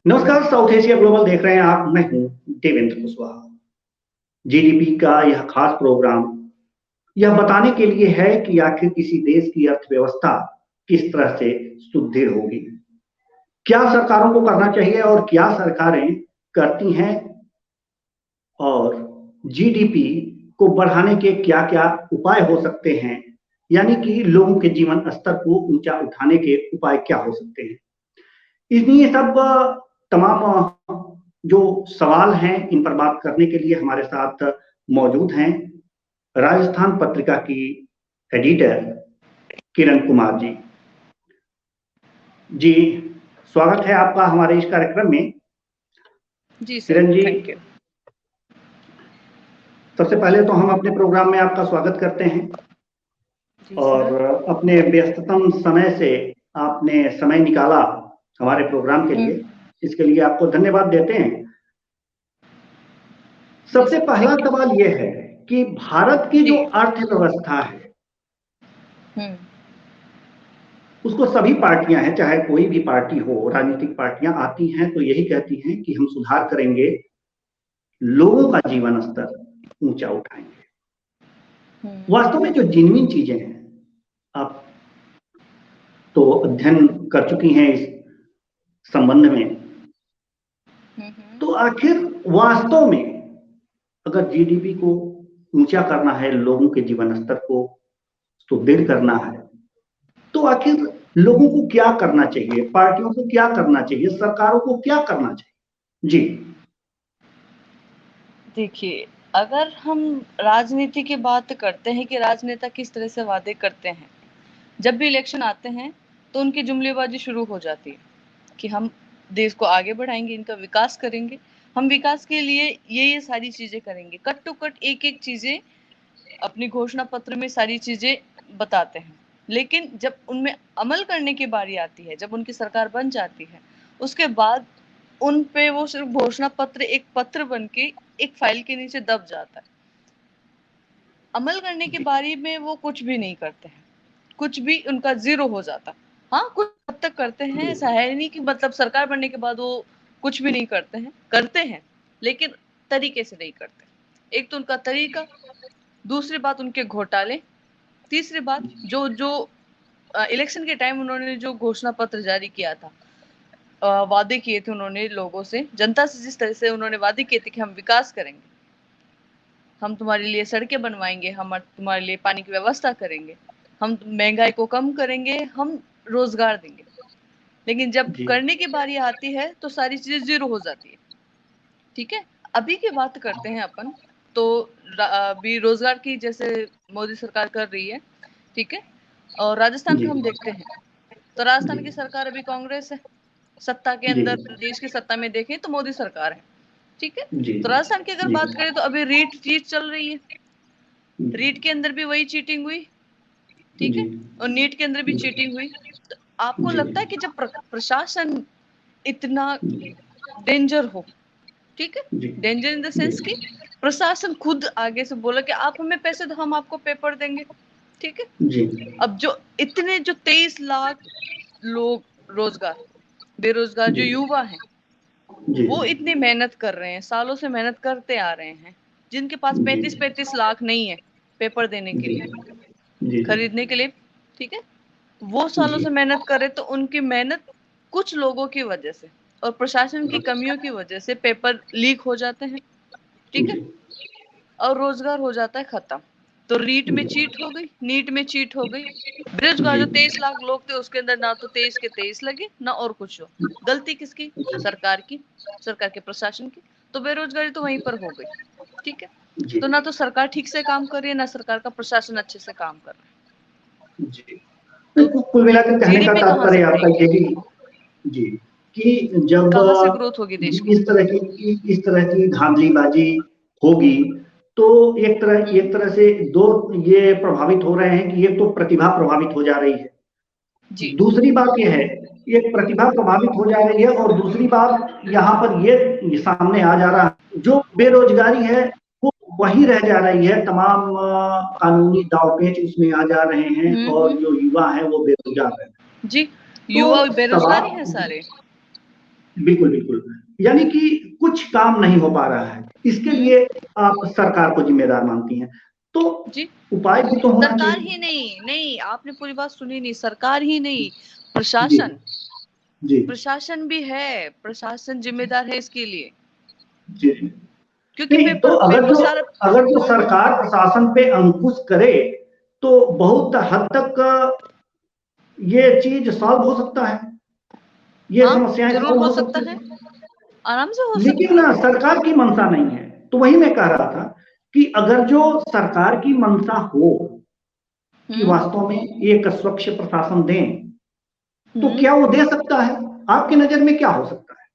नमस्कार, south Asia global देख रहे हैं आप। मैं हूं देवेंद्र कुशवाहा। जीडीपी का यह खास प्रोग्राम यह बताने के लिए है कि आखिर किसी देश की अर्थव्यवस्था किस तरह से सुदृढ़ होगी, क्या सरकारों को करना चाहिए और क्या सरकारें करती हैं, और जीडीपी को बढ़ाने के क्या-क्या उपाय हो सकते हैं, यानी कि लोगों के जीवन स्तर को ऊंचा उठाने के उपाय क्या हो सकते हैं। इन्हीं सब तमाम जो सवाल हैं, इन पर बात करने के लिए हमारे साथ मौजूद हैं राजस्थान पत्रिका की एडिटर किरण कुमार जी। जी, स्वागत है आपका हमारे इस कार्यक्रम में। जी sir, Kiran ji, thank you. सबसे पहले तो हम अपने प्रोग्राम में आपका स्वागत करते हैं और अपने व्यस्ततम समय से आपने समय निकाला हमारे प्रोग्राम के लिए, इसके लिए आपको धन्यवाद देते हैं। सबसे पहला सवाल यह है कि भारत की जो अर्थव्यवस्था है उसको सभी पार्टियां हैं, चाहे कोई भी पार्टी हो, राजनीतिक पार्टियां आती हैं तो यही कहती हैं कि हम सुधार करेंगे, लोगों का जीवन स्तर ऊंचा उठाएंगे। वास्तव में जो जेन्युइन चीजें हैं, आप तो अध्ययन कर चुकी हैं इस संबंध में, तो आखिर वास्तव में अगर जीडीपी को ऊंचा करना है, लोगों के जीवन स्तर को सुदृढ़ करना है, तो आखिर लोगों को क्या करना चाहिए, पार्टियों को क्या करना चाहिए, सरकारों को क्या करना चाहिए? जी देखिए, अगर हम राजनीति की बात करते हैं कि राजनेता किस तरह से वादे करते हैं, जब भी इलेक्शन आते हैं तो उनकी जुमलेबाजी शुरू हो जाती है कि हम देश को आगे बढ़ाएंगे, इनका विकास करेंगे, हम विकास के लिए ये सारी चीजें करेंगे। कट टू कट एक एक चीजें अपनी घोषणा पत्र में सारी चीजें बताते हैं, लेकिन जब उनमें अमल करने की बारी आती है, जब उनकी सरकार बन जाती है, उसके बाद उन पे वो सिर्फ घोषणा पत्र एक पत्र बन के एक फाइल के नीचे दब जाता है। अमल करने की बारी में वो कुछ भी नहीं करते हैं, कुछ भी उनका जीरो हो जाता। हाँ, कुछ हद तक करते हैं, ऐसा है नहीं कि मतलब सरकार बनने के बाद वो कुछ भी नहीं करते हैं, लेकिन तरीके से नहीं करते। एक तो उनका तरीका, दूसरी बात उनके घोटाले, तीसरी बात जो जो इलेक्शन के टाइम उन्होंने जो घोषणा पत्र जारी किया था, वादे किए थे उन्होंने लोगों से, जनता से, जिस तरह से उन्होंने वादे किए थे कि हम विकास करेंगे, हम तुम्हारे लिए सड़कें बनवाएंगे, हम तुम्हारे लिए पानी की व्यवस्था करेंगे, हम महंगाई को कम करेंगे, हम रोजगार देंगे, लेकिन जब करने की बारी आती है तो सारी चीजें जीरो हो जाती है। ठीक है, अभी की बात करते हैं अपन, तो अभी रोजगार की जैसे मोदी सरकार कर रही है, ठीक है, और राजस्थान का हम देखते हैं तो राजस्थान की सरकार अभी कांग्रेस है सत्ता के अंदर, प्रदेश की सत्ता में देखें तो मोदी सरकार है। ठीक है, तो राजस्थान की अगर बात करें तो अभी रीट चीज चल रही है, रीट के अंदर भी वही चीटिंग हुई, ठीक है, और नीट के अंदर भी चीटिंग हुई। तो आपको लगता है कि जब प्रशासन इतना डेंजर हो, ठीक है, डेंजर इन द सेंस कि प्रशासन खुद आगे से बोला कि आप हमें पैसे दो, हम आपको पेपर देंगे, ठीक है, अब जो इतने जो 23 लाख लोग बेरोजगार जो युवा हैं, वो इतनी मेहनत कर रहे हैं, सालों से मेहनत करते आ रहे हैं, जिनके पास 35-35 लाख नहीं है पेपर देने के लिए, खरीदने के लिए, ठीक है, वो सालों से मेहनत करे तो उनकी मेहनत कुछ लोगों की वजह से और प्रशासन की कमियों की वजह से पेपर लीक हो जाते हैं, ठीक है, और रोजगार हो जाता है खत्म। तो रीट में चीट हो गई, नीट में चीट हो गई, बेरोजगार जो 23 लाख लोग थे उसके अंदर ना तो 23 के 23 लगे, ना और कुछ हो। गलती किसकी? सरकार की, सरकार के प्रशासन की। तो बेरोजगारी तो वहीं पर हो गई, ठीक है, तो ना तो सरकार ठीक से काम कर रही है, ना सरकार का प्रशासन अच्छे से काम कर रहा है। जी, तो कुल मिलाकर कहने का तात्पर्य आपका यही जी कि जब कहाँ से ग्रोथ होगी देश की? इस तरह की धांधलीबाजी होगी तो एक तरह से दो ये प्रभावित हो रहे हैं कि एक तो प्रतिभा प्रभावित हो जा रही है जी। दूसरी बात यह है, एक प्रतिभा प्रभावित हो जा रही है, और दूसरी बात यहाँ पर ये सामने आ जा रहा है, जो बेरोजगारी है वो वही रह जा रही है, तमाम कानूनी दांवपेच उसमें आ जा रहे हैं और जो युवा है वो बेरोजगार है जी, युवा बेरोजगार ही है सारे। बिल्कुल बिल्कुल, यानी कि कुछ काम नहीं हो पा रहा है, इसके लिए आप सरकार को जिम्मेदार मानती हैं, तो जी उपाय भी तो होना सरकार चाहिए। ही नहीं, नहीं आपने पूरी बात सुनी नहीं, सरकार ही नहीं, जी प्रशासन, जी प्रशासन भी है, प्रशासन जिम्मेदार है इसके लिए, जी। क्योंकि नहीं तो मेरे को सारा अगर जो सरकार प्रशासन पे अंकुश करे तो बहुत हद तक ये चीज सॉल्व हो सकता है, ये हाँ समस्याएं जरूर सॉल्व हो हो सकता सकती है, हैं। आराम से हो सकता लेकिन है। सरकार की मंशा नहीं है, तो वही मैं कह रहा था कि अगर जो सरकार की मंशा हो कि हम्म वास्तव में एक स्वच्छ प्रशासन दें, तो हम्म क्या वो दे सकता है? आपकी नजर में क्या हो सकता है?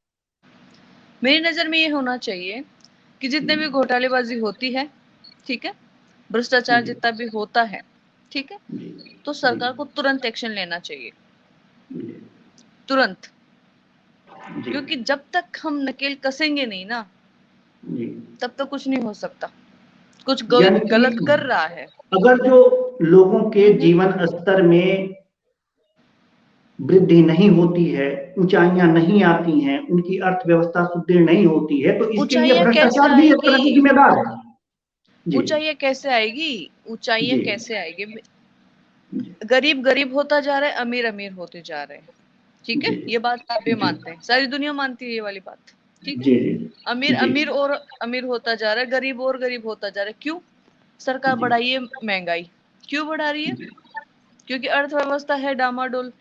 मेरी नजर में ये होना चाहिए कि जितने भी घोटालेबाजी होती है, ठीक है, भ्रष्टाचार जी जितना भी होता है, ठीक है, जी तो जी सरकार को तुरंत एक्शन लेना चाहिए, जी तुरंत, जी क्योंकि जब तक हम नकेल कसेंगे नहीं ना, जी, तब तक कुछ नहीं हो सकता, कुछ यानी गलत कि कर रहा है। अगर जो लोगों के हम्म जीवन स्तर में वृद्धि नहीं होती है, ऊंचाइयां नहीं आती हैं, उनकी अर्थव्यवस्था सुदृढ़ नहीं होती है, तो इसके लिए ऊंचाइयां कैसे भ्रष्टाचार भी एक आएगी, तरह से जिम्मेदार है। जी ऊंचाइयां कैसे आएगी, ऊंचाइयां जी कैसे आएगी, जी गरीब गरीब होता जा रहा है, अमीर अमीर होते जा रहे हैं, ठीक है, जी ये बात आप भी जी मानते हैं, सारी दुनिया मानती है ये वाली बात, ठीक है, जी अमीर जी अमीर और अमीर होता जा रहा है, गरीब और गरीब होता जा रहा है, क्यों? सरकार जी बढ़ाई है महंगाई, क्यों बढ़ा रही है? जी क्योंकि अर्थव्यवस्था है डामाडोल,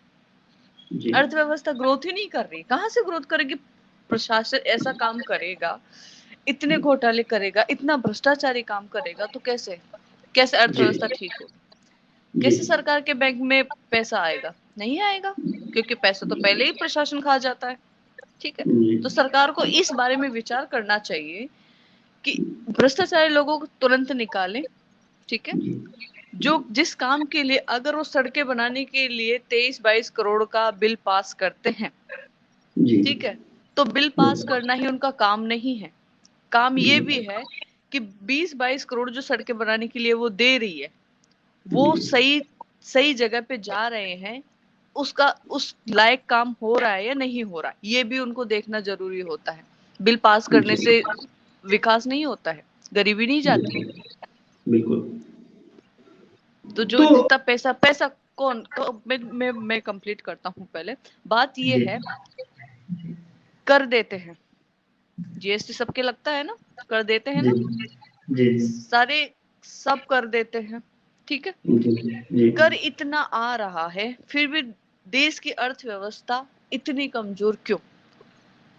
जी अर्थव्यवस्था ग्रोथ ही नहीं कर रही, कहां से ग्रोथ करेगी? प्रशासन ऐसा काम करेगा, इतने घोटाले करेगा, इतना भ्रष्टाचारी काम करेगा, तो कैसे, कैसे जी अर्थव्यवस्था ठीक होगी? जी कैसे सरकार के बैंक में पैसा आएगा? नहीं आएगा, क्योंकि पैसा तो पहले ही प्रशासन खा जाता है, ठीक है। तो सरकार को इस बारे में विचार करना चाहिए कि भ्रष्टाचारी लोगों को तुरंत निकालें, ठीक है, जो जिस काम के लिए अगर वो सड़कें बनाने के लिए 23-22 करोड़ का बिल पास करते हैं, जी ठीक है, तो बिल पास करना ही उनका काम नहीं है, काम ये भी है कि 20-22 करोड़ जो सड़कें बनाने के लिए वो दे रही है, वो सही सही जगह पे जा रहे हैं, उसका उस लायक काम हो रहा है या नहीं हो रहा, ये भी उनको देखना जरूरी होता है। बिल पास करने जी से विकास नहीं होता है, गरीबी नहीं जाती है। बिल्कुल। तो जो तो जितना पैसा पैसा मैं कंप्लीट करता हूँ पहले, बात ये जी है, कर देते हैं, जीएसटी सबके लगता है ना, कर देते हैं जी ना, जी सारे सब कर देते हैं, ठीक है, जी जी कर इतना आ रहा है, फिर भी देश की अर्थव्यवस्था इतनी कमजोर क्यों?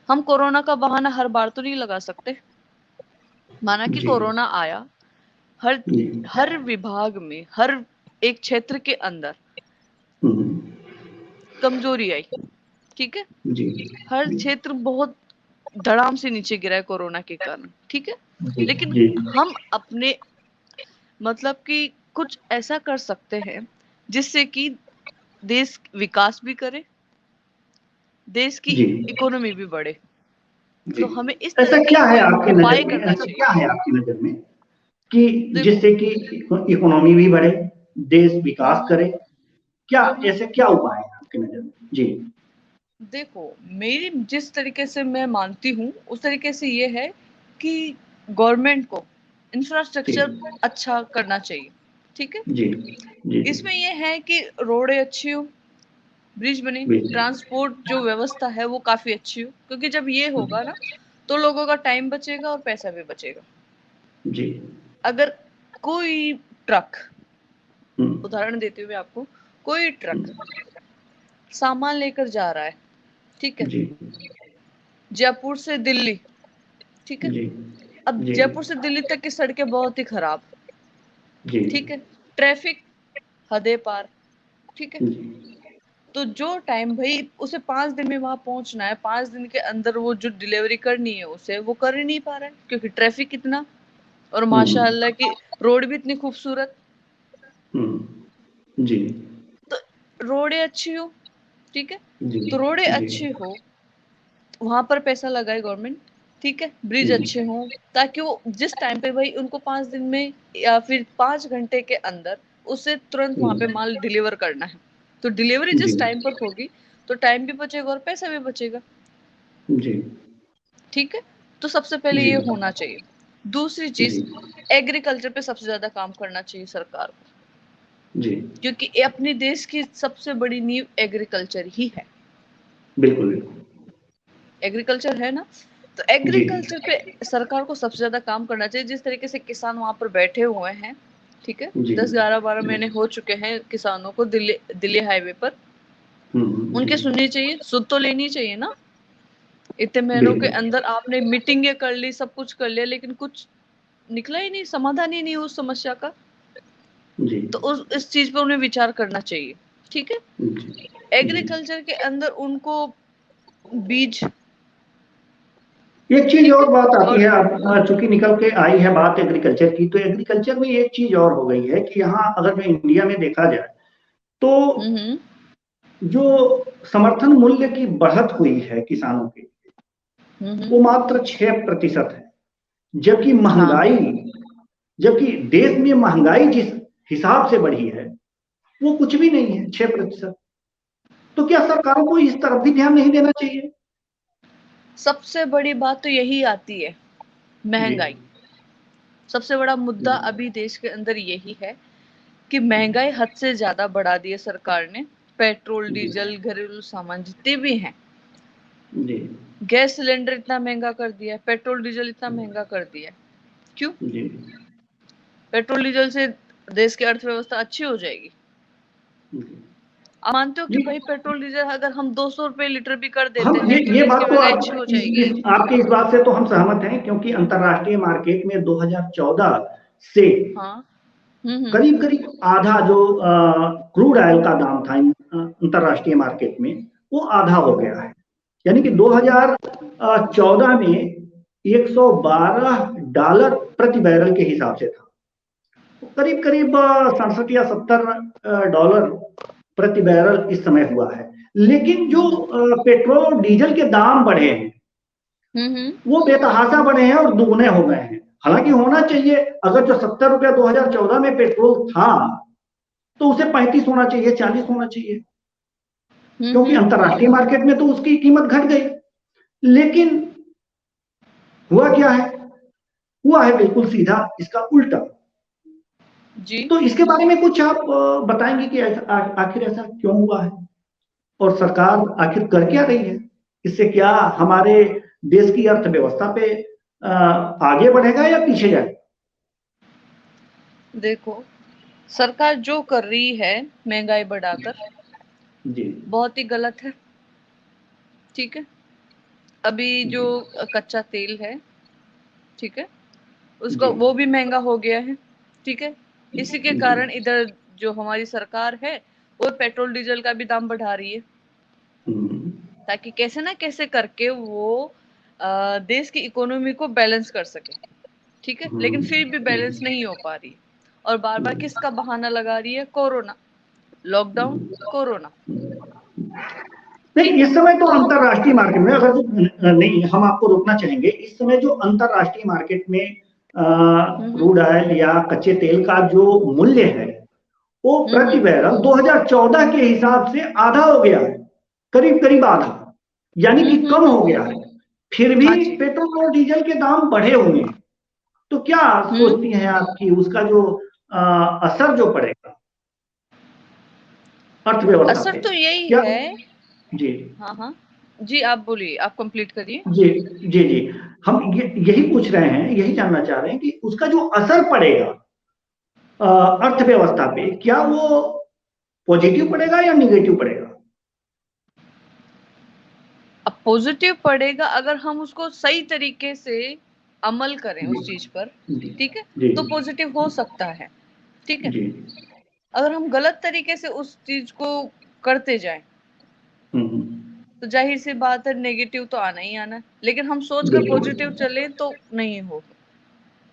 हम कोरोना का बहाना हर बार तो नहीं लगा सकते, माना कि जी कोरोना आया, हर जी हर विभाग में, हर एक क्षेत्र के अंदर हम्म, कमजोरी आई, ठीक है, जी हर जी क्षेत्र बहुत धड़ाम से नीचे गिरा है कोरोना के कारण, ठीक है, जी लेकिन जी हम अपने मतलब कि कुछ ऐसा कर सकते हैं जिससे कि देश विकास भी करे, देश की जी इकोनॉमी भी बढ़े, जी। तो हमें इस ऐसा तरीके क्या के है कोई आपकी उपाय नज़र में, करना ऐसा क्या चाहिए। है आपकी नज़र में कि देखो जिससे कि इकोनॉमी भी बढ़े, देश विकास करे? क्या हम्म, ऐसे क्या उपाय हैं आपकी नज़र में? जी देखो मेरी जिस तरीके से मैं मानती हूँ उस तरीके से ये है कि गवर्नमेंट को जी इंफ्रास्ट्रक्चर अच्छा करना चाहिए, ठीक है, जी जी इसमें ये है कि रोडें अच्छी हो, ब्रिज बने, जी ट्रांसपोर्ट जो व्यवस्था है वो काफी अच्छी हो, क्योंकि जब ये होगा ना तो लोगों का टाइम बचेगा और पैसा भी बचेगा। जी अगर कोई ट्रक, हम्म, उदाहरण देते हुए आपको, कोई ट्रक सामान लेकर जा रहा है, ठीक है, जी जयपुर से दिल्ली, ठीक है, जी अब जी जयपुर से दिल्ली तक की सड़कें बहुत ही खराब, जी ठीक है, ट्रैफिक हदे पार, ठीक है, जी तो जो टाइम भाई उसे 5 दिन में वहां पहुंचना है, 5 दिन के अंदर वो जो डिलीवरी करनी है उसे वो कर ही नहीं पा रहा है, क्योंकि ट्रैफिक कितना, और हम्म, माशाल्लाह की रोड भी इतनी खूबसूरत, जी तो रोडें अच्छी हो, ठीक है, जी तो रोडें जी अच्छी हो, वहां पर पैसा लगाए गवर्नमेंट, ठीक है, ब्रिज जी अच्छे हों, ताकि वो जिस टाइम पे भाई उनको 5 दिन में या फिर 5 घंटे के अंदर उसे तुरंत वहां पे माल डिलीवर करना है, तो डिलीवरी जी जिस टाइम पर होगी तो टाइम भी बचेगा और पैसा भी बचेगा, जी। ठीक है, तो सबसे पहले जी। ये होना चाहिए। दूसरी चीज, जी। एग्रीकल्चर पे सबसे ज्यादा काम करना चाहिए सरकार को, जी। क्योंकि ये अपने देश की सबसे बड़ी नींव एग्रीकल्चर ही है। बिल्कुल बिल्कुल। एग्रीकल्चर है ना, तो जी। एग्रीकल्चर पे सरकार को सबसे ज्यादा काम करना चाहिए। जिस तरीके से किसान वहां पर बैठे हुए हैं, ठीक है, जी। 10-11-12 महीने हो चुके हैं किसानों को दिल्ली दिल्ली हाईवे पर, जी। उनके सुननी चाहिए, सुध तो लेनी चाहिए ना। इतने महीनों के बिल्कुल। अंदर आपने मीटिंगें कर ली, सब कुछ कर लिया, लेकिन कुछ निकला ही नहीं, समाधान ही नहीं उस समस्या का। जी। तो उस इस चीज पर उन्हें विचार करना चाहिए, ठीक है। जी। जी। एग्रीकल्चर के अंदर उनको बीज, एक चीज ठीक है, और बात आती और है, अब चूंकि निकल के आई है बात एग्रीकल्चर की, तो एग्रीकल्चर में एक चीज और हो गई है कि यहाँ अगर मैं इंडिया में देखा जाए तो हम्म जो समर्थन मूल्य की बढ़त हुई है किसानों की, हम्म वो मात्र 6% है। जबकि हाँ, महंगाई, जबकि देश में महंगाई जिस हिसाब से बढ़ी है वो कुछ भी नहीं है, 6%। तो क्या सरकारों को इस तरफ भी ध्यान नहीं देना चाहिए? सबसे बड़ी बात तो यही आती है, जी। महंगाई। सबसे बड़ा मुद्दा जी। अभी देश के अंदर यही है कि महंगाई हद से ज्यादा बढ़ा दी है सरकार ने। पेट्रोल, जी। डीजल, घरेलू सामान जितने भी हैं, जी। गैस सिलेंडर इतना महंगा कर दिया है, पेट्रोल डीजल इतना महंगा कर दिया है। क्यों? जी। पेट्रोल डीजल से देश की अर्थव्यवस्था अच्छी हो जाएगी? आप मानते हो कि जी। भाई पेट्रोल डीजल अगर हम 200 रुपए लीटर भी कर देते हम हैं तो ये देश की बात तो महंगाई अच्छी आप हो जाएगी? आपके इस बात से तो हम सहमत हैं, क्योंकि अंतर्राष्ट्रीय मार्केट में 2014 से हाँ। करीब करीब आधा जो क्रूड ऑयल का दाम था अंतर्राष्ट्रीय मार्केट में, वो आधा हो गया है। यानी कि 2014 में $112 प्रति बैरल के हिसाब से था, करीब करीब 67 या $70 प्रति बैरल इस समय हुआ है। लेकिन जो पेट्रोल और डीजल के दाम बढ़े हैं हम्म वो बेतहाशा बढ़े हैं और दुगने हो गए हैं। हालांकि होना चाहिए, अगर जो ₹70 2014 में पेट्रोल था तो उसे 35 होना चाहिए, 40 होना चाहिए, क्योंकि हम्म अंतर्राष्ट्रीय मार्केट में तो उसकी कीमत घट गई। लेकिन हुआ क्या है? हुआ है बिल्कुल सीधा इसका उल्टा। जी। तो इसके बारे में कुछ आप बताएंगे कि आखिर ऐसा क्यों हुआ है और सरकार आखिर कर क्या रही है? इससे क्या हमारे देश की अर्थव्यवस्था पे आगे बढ़ेगा या पीछे जाएगा? देखो, सरकार जो कर रही है महंगाई बढ़ाकर, जी। बहुत ही गलत है, ठीक है। अभी जो जी। कच्चा तेल है, ठीक है, उसका जी। वो भी महंगा हो गया है, ठीक है। इसी के जी। कारण इधर जो हमारी सरकार है वो पेट्रोल डीजल का भी दाम बढ़ा रही है, हम्म। ताकि कैसे ना कैसे करके वो देश की इकोनॉमी को बैलेंस कर सके, ठीक है। लेकिन फिर भी बैलेंस नहीं हो पा रही है, और बार बार किसका बहाना लगा रही है? कोरोना, लॉकडाउन, कोरोना, नहीं, ठीक है। इस समय तो तो अंतरराष्ट्रीय मार्केट में, अगर नहीं, हम आपको रोकना चाहेंगे। इस समय जो अंतरराष्ट्रीय मार्केट में हम्म क्रूड ऑयल या कच्चे तेल का जो मूल्य है वो प्रति हम्म बैरल 2014 के हिसाब से आधा हो गया है, करीब करीब आधा, यानी कि कम हो गया है। फिर भी हाँ जी। पेट्रोल और डीजल के दाम बढ़े हुए हैं। तो क्या हम्म सोचती हैं आपकी उसका जो असर जो पड़ेगा अर्थव्यवस्था असर पे? तो यही क्या? है। जी। हाँ हाँ, जी आप बोलिए, आप कंप्लीट करिए। जी। जी। जी। हम यही पूछ रहे हैं, यही जानना चाह रहे हैं कि उसका जो असर पड़ेगा अर्थव्यवस्था पे, क्या वो पॉजिटिव पड़ेगा या निगेटिव पड़ेगा? अब पॉजिटिव पड़ेगा अगर हम उसको सही तरीके से अमल करें जी। उस चीज पर, जी। ठीक है, जी। तो पॉजिटिव हो सकता है, ठीक है। जी। अगर हम गलत तरीके से उस चीज को करते जाएं हम्म। तो जाहिर सी बात है नेगेटिव तो आना ही आना है। लेकिन हम सोचकर बिल्कुल। पॉजिटिव चले तो नहीं होगा,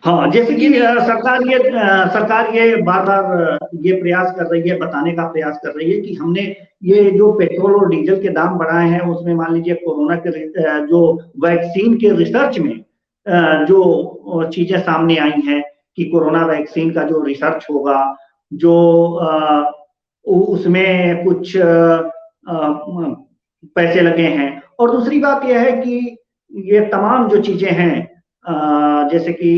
हाँ, जैसे ये कि नहीं हो सकता। सरकार ये बार बार ये प्रयास कर रही है, बताने का प्रयास कर रही है कि हमने ये जो पेट्रोल और डीजल के दाम बढ़ाए हैं उसमें मान लीजिए कोरोना के जो वैक्सीन के रिसर्च में जो चीजें सामने आई हैं कि कोरोना वैक्सीन का जो रिसर्च होगा, जो उसमें कुछ पैसे लगे हैं। और दूसरी बात यह है कि ये तमाम जो चीजें हैं जैसे कि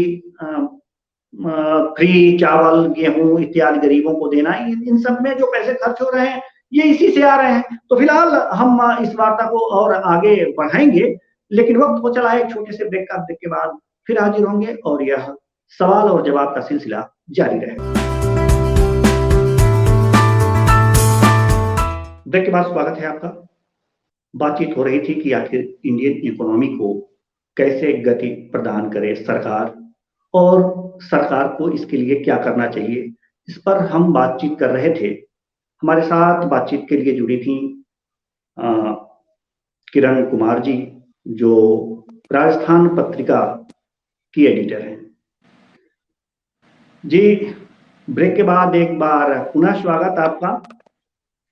फ्री चावल गेहूं इत्यादि गरीबों को देना, इन सब में जो पैसे खर्च हो रहे हैं ये इसी से आ रहे हैं। तो फिलहाल हम इस वार्ता को और आगे बढ़ाएंगे, लेकिन वक्त हो चला है एक छोटे से ब्रेक का। ब्रेक के बाद फिर हाजिर होंगे और यह सवाल और जवाब का सिलसिला जारी रहेगा। ब्रेक के बाद स्वागत है आपका। बातचीत हो रही थी कि आखिर इंडियन इकोनॉमी को कैसे गति प्रदान करे सरकार, और सरकार को इसके लिए क्या करना चाहिए, इस पर हम बातचीत कर रहे थे। हमारे साथ बातचीत के लिए जुड़ी थी किरण कुमार जी, जो राजस्थान पत्रिका की एडिटर हैं। जी, ब्रेक के बाद एक बार पुनः स्वागत आपका।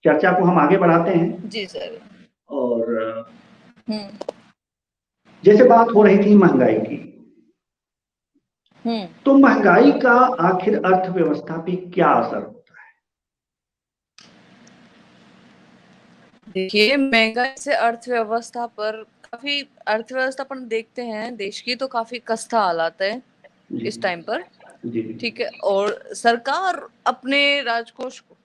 चर्चा को हम आगे बढ़ाते हैं। जी सर। और जैसे बात हो रही थी महंगाई की, तो महंगाई का आखिर अर्थव्यवस्था पे क्या असर होता है? देखिए, महंगाई से अर्थव्यवस्था पर देखते हैं देश की, तो काफी कस्ता हालात है इस टाइम पर। ठीक है, और सरकार अपने राजकोष को,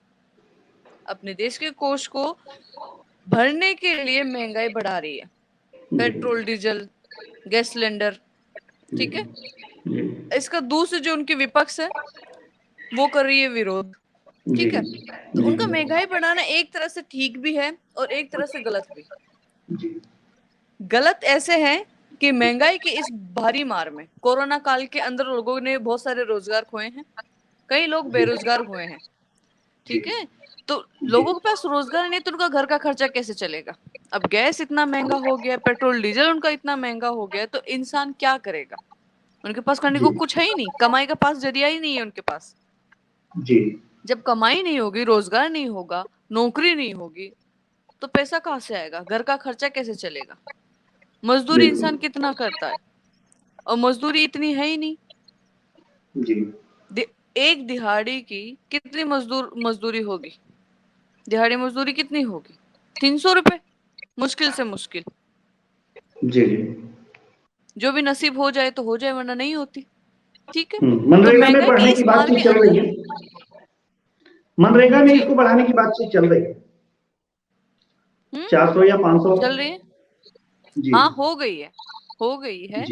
अपने देश के कोष को भरने के लिए महंगाई बढ़ा रही है। पेट्रोल, डीजल, गैस सिलेंडर, ठीक है। इसका दूसरे जो उनके विपक्ष है वो कर रही है विरोध, ठीक है। तो उनका महंगाई बढ़ाना एक तरह से ठीक भी है और एक तरह से गलत भी। गलत ऐसे है कि महंगाई की इस भारी मार में कोरोना काल के अंदर लोगों ने बहुत सारे रोजगार खोए हैं, कई लोग बेरोजगार हुए हैं, ठीक है। तो लोगों के पास रोजगार नहीं तो उनका घर का खर्चा कैसे चलेगा? अब गैस इतना महंगा हो गया, पेट्रोल डीजल उनका इतना महंगा हो गया, तो इंसान क्या करेगा? उनके पास करने को कुछ है ही नहीं, कमाई का पास जरिया ही नहीं है उनके पास। जी। जब कमाई नहीं होगी, रोजगार नहीं होगा, नौकरी नहीं होगी, तो पैसा कहाँ से आएगा? घर का खर्चा कैसे चलेगा? मजदूरी इंसान कितना करता है, और मजदूरी इतनी है ही नहीं। जी। एक दिहाड़ी की कितनी मजदूरी होगी? दिहाड़ी मजदूरी कितनी होगी? 300 रुपए, मुश्किल से मुश्किल। जी। जो भी नसीब हो जाए तो हो जाए, वरना नहीं होती, ठीक है। मनरेगा में बढ़ाने की बातचीत चल रही है। मनरेगा में इसको बढ़ाने की बातचीत चल रही है। 400 या 500 चल रही है। हाँ, हो गई है।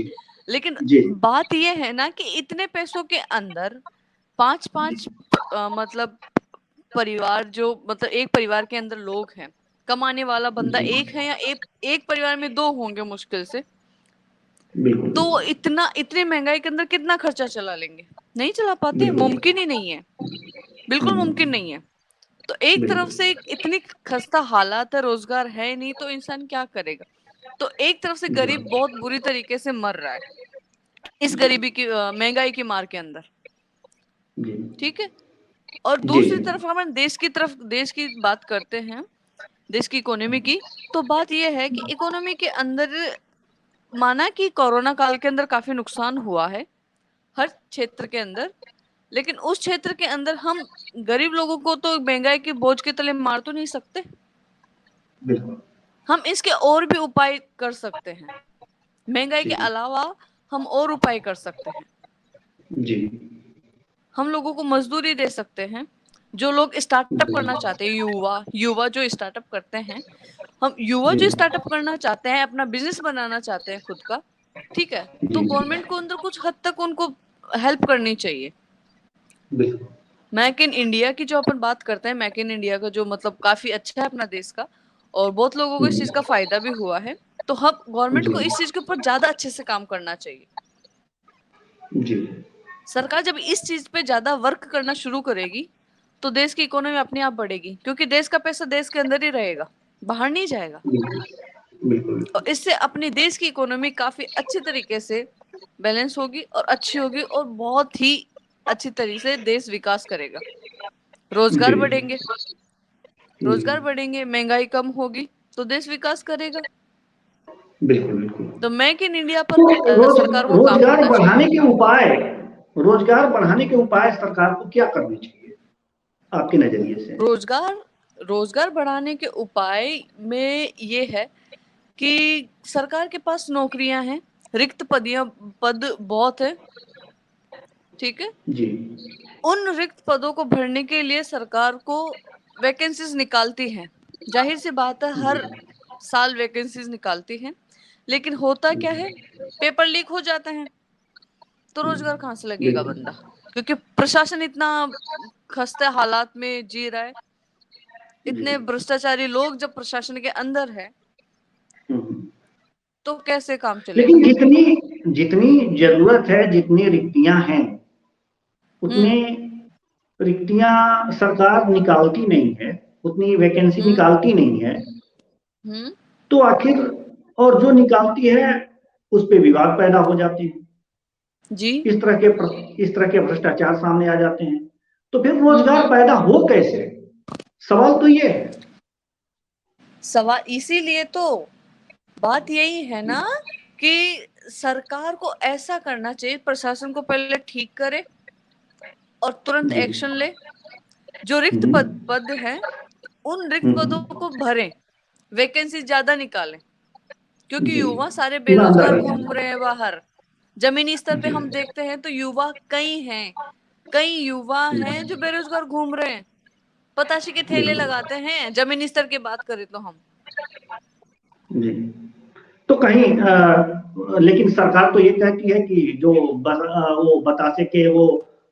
लेकिन बात यह है ना कि इतने पैसों के अंदर 5-5 मतलब परिवार, जो मतलब एक परिवार के अंदर लोग हैं, कमाने वाला बंदा एक है या एक परिवार में 2 होंगे मुश्किल से, तो इतने महंगाई के अंदर कितना खर्चा चला लेंगे? नहीं चला पाते, मुमकिन ही नहीं है, बिल्कुल मुमकिन नहीं है। तो एक तरफ से इतनी खस्ता हालात है, रोजगार है नहीं, तो इंसान क्या करेगा? तो एक तरफ से गरीब बहुत बुरी तरीके से मर रहा है इस गरीबी की, महंगाई की मार के अंदर, ठीक है। और दूसरी तरफ हम देश की बात करते हैं, देश की इकोनॉमी की, तो बात यह है कि इकोनॉमी के अंदर माना कि कोरोना काल के अंदर काफी नुकसान हुआ है हर क्षेत्र के अंदर, लेकिन उस क्षेत्र के अंदर हम गरीब लोगों को तो महंगाई के बोझ के तले मार तो नहीं सकते। हम इसके और भी उपाय कर सकते हैं, महंगाई के अलावा हम और उपाय कर सकते हैं। जी। हम लोगों को मजदूरी दे सकते हैं, जो लोग स्टार्टअप करना चाहते हैं, युवा जो स्टार्टअप करते हैं, हम युवा जो स्टार्टअप करना चाहते हैं, अपना बिजनेस बनाना चाहते हैं खुद का, ठीक है, तो गवर्नमेंट को अंदर कुछ हद तक उनको हेल्प करनी चाहिए। मेक इन इंडिया की जो अपन बात करते हैं, मेक इन इंडिया का जो मतलब काफी अच्छा है अपना देश का, और बहुत लोगों को इस चीज का फायदा भी हुआ है, तो हम गवर्नमेंट को इस चीज के ऊपर ज्यादा अच्छे से काम करना चाहिए। जी। सरकार जब इस चीज पे ज्यादा वर्क करना शुरू करेगी तो देश की इकोनॉमी अपने आप बढ़ेगी, क्योंकि देश का पैसा देश के अंदर ही रहेगा, बाहर नहीं जाएगा। और इससे अपने देश की इकोनॉमी काफी अच्छी तरीके से बैलेंस होगी और अच्छी होगी, और बहुत ही अच्छी तरीके से देश विकास करेगा। रोजगार बढ़ेंगे, महंगाई कम होगी तो देश विकास करेगा। बिल्कुल। तो मेक इन इंडिया पर सरकार को काम करना चाहिए। रोजगार बढ़ाने के उपाय सरकार को क्या करने चाहिए आपके नजरिए से? रोजगार बढ़ाने के उपाय में ये है कि सरकार के पास नौकरियां हैं, रिक्त पद बहुत है, ठीक है। जी उन रिक्त पदों को भरने के लिए सरकार को वैकेंसीज निकालती है। जाहिर सी बात है, जी हर साल वैकेंसीज निकालती है, लेकिन होता क्या है, पेपर लीक हो जाते हैं, तो रोजगार कहाँ से लगेगा बिल्कुल। बंदा, क्योंकि प्रशासन इतना खस्ते हालात में जी रहा है, जी इतने भ्रष्टाचारी लोग जब प्रशासन के अंदर है, हम्म। तो कैसे काम लेकिन चलेगा। जितनी जितनी जरूरत है, जितनी रिक्तियां हैं, उतने हम्म रिक्तियां सरकार निकालती नहीं है, उतनी वैकेंसी हम्म निकालती नहीं है। हम्म तो आखिर, और जो निकालती है उस पे विवाद पैदा हो जाते हैं, जी इस तरह के भ्रष्टाचार सामने आ जाते हैं। तो फिर रोजगार हम्म। पैदा हो कैसे? सवाल तो ये है। सवाल इसीलिए तो बात यही है ना कि सरकार को ऐसा करना चाहिए, प्रशासन को पहले ठीक करे और तुरंत जी एक्शन ले। जो रिक्त पद है, उन रिक्त पदों हम्म, को भरें, वैकेंसी ज्यादा निकालें, क्योंकि जी युवा सारे बेरोजगार ईमानदारी से। घूम रहे हैं बाहर। जमीनी स्तर पे जी हम देखते हैं तो युवा कई हैं, कई युवा हैं जो बेरोजगार घूम रहे हैं, पताशे के ठेले बिल्कुल। लगाते हैं, जमीनी स्तर की बात करें तो हम। जी तो कहीं लेकिन सरकार तो ये कहती है कि जो वो बतासे के वो